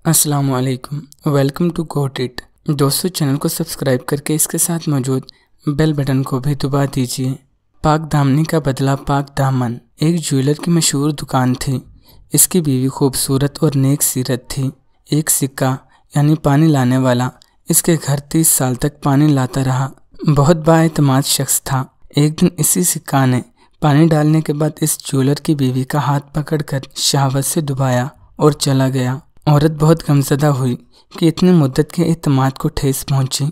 अस्सलाम वालेकुम, welcome to got it. दोस्तों, चैनल को सब्सक्राइब करके इसके साथ मौजूद बेल बटन को भी दबा दीजिए। पाक दामनी का बदला पाक दामन। एक ज्वेलर की मशहूर दुकान थी। इसकी बीवी खूबसूरत और नेक सीरत थी। एक सिक्का यानी पानी लाने वाला इसके घर 30 साल तक पानी लाता रहा। बहुत बाएतमाद शख्स था। एक दिन इसी सिक्का ने पानी डालने के बाद इस ज्वेलर की बीवी का हाथ पकड़कर शहावत से डुबाया और चला गया। औरत बहुत गमज़दा हुई कि इतनी मुद्दत के एतमाद को ठेस पहुंची।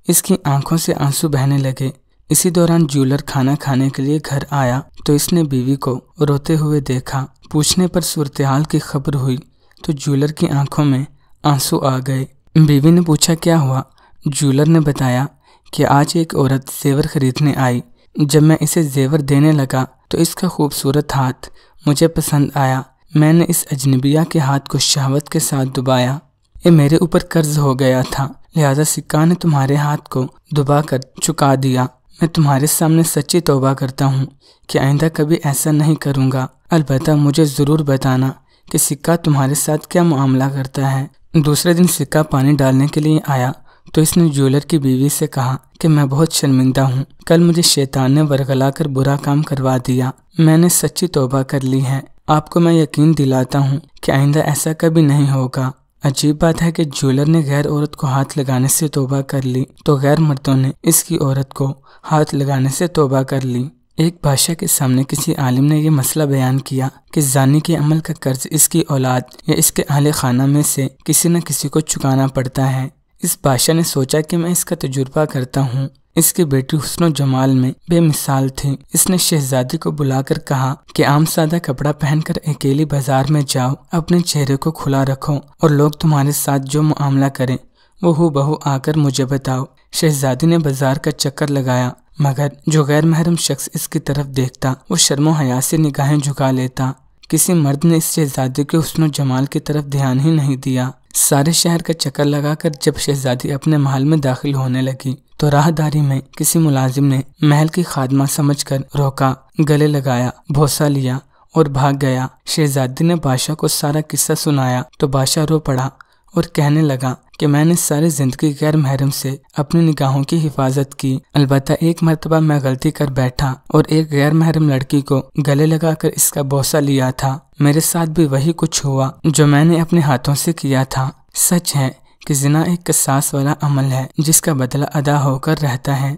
इसकी आंखों से आंसू बहने लगे। इसी दौरान ज्वेलर खाना खाने के लिए घर आया तो इसने बीवी को रोते हुए देखा। पूछने पर सूरत-ए-हाल की खबर हुई तो ज्वेलर की आंखों में आंसू आ गए। बीवी ने पूछा क्या हुआ। ज्वेलर ने बताया कि आज एक औरत जेवर खरीदने आई। जब मैं इसे जेवर देने लगा तो इसका खूबसूरत हाथ मुझे पसंद आया। मैंने इस अजनबिया के हाथ को शहावत के साथ डुबाया। ये मेरे ऊपर कर्ज हो गया था, लिहाजा सिक्का ने तुम्हारे हाथ को डुबा कर चुका दिया। मैं तुम्हारे सामने सच्ची तौबा करता हूँ कि आइंदा कभी ऐसा नहीं करूँगा। अलबत्ता मुझे ज़रूर बताना कि सिक्का तुम्हारे साथ क्या मामला करता है। दूसरे दिन सिक्का पानी डालने के लिए आया तो इसने ज्वेलर की बीवी से कहा कि मैं बहुत शर्मिंदा हूँ। कल मुझे शैतान ने वरगला कर बुरा काम करवा दिया। मैंने सच्ची तौबा कर ली है। आपको मैं यकीन दिलाता हूँ कि आइंदा ऐसा कभी नहीं होगा। अजीब बात है कि ज्वेलर ने गैर औरत को हाथ लगाने से तौबा कर ली तो गैर मर्दों ने इसकी औरत को हाथ लगाने से तौबा कर ली। एक बादशाह के सामने किसी आलिम ने यह मसला बयान किया कि जानी के अमल का कर्ज इसकी औलाद या इसके अहले खाना में से किसी न किसी को चुकाना पड़ता है। इस बादशाह ने सोचा कि मैं इसका तजुर्बा करता हूँ। इसकी बेटी हुस्न और जमाल में बेमिसाल थी। इसने शहजादी को बुलाकर कहा कि आम सादा कपड़ा पहनकर अकेली बाजार में जाओ, अपने चेहरे को खुला रखो और लोग तुम्हारे साथ जो मामला करें वो हूबहू आकर मुझे बताओ। शहजादी ने बाजार का चक्कर लगाया, मगर जो गैर महरम शख्स इसकी तरफ देखता वो शर्मो हया से निगाहें झुका लेता। किसी मर्द ने इस शहजादी के हुस्न और जमाल की तरफ ध्यान ही नहीं दिया। सारे शहर का चक्कर लगाकर जब शहजादी अपने महल में दाखिल होने लगी तो राहदारी में किसी मुलाजिम ने महल की खादमा समझकर रोका, गले लगाया, भौसा लिया और भाग गया। शहजादी ने बादशाह को सारा किस्सा सुनाया तो बादशाह रो पड़ा और कहने लगा कि मैंने सारी जिंदगी गैर महरम से अपनी निगाहों की हिफाजत की। अलबत्ता एक मर्तबा मैं गलती कर बैठा और एक गैर महरम लड़की को गले लगाकर इसका भौसा लिया था। मेरे साथ भी वही कुछ हुआ जो मैंने अपने हाथों से किया था। सच है कि ज़िना एक कसास वाला अमल है जिसका बदला अदा होकर रहता है।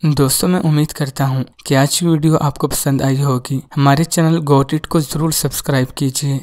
दोस्तों, मैं उम्मीद करता हूँ कि आज की वीडियो आपको पसंद आई होगी। हमारे चैनल गोट इट को ज़रूर सब्सक्राइब कीजिए।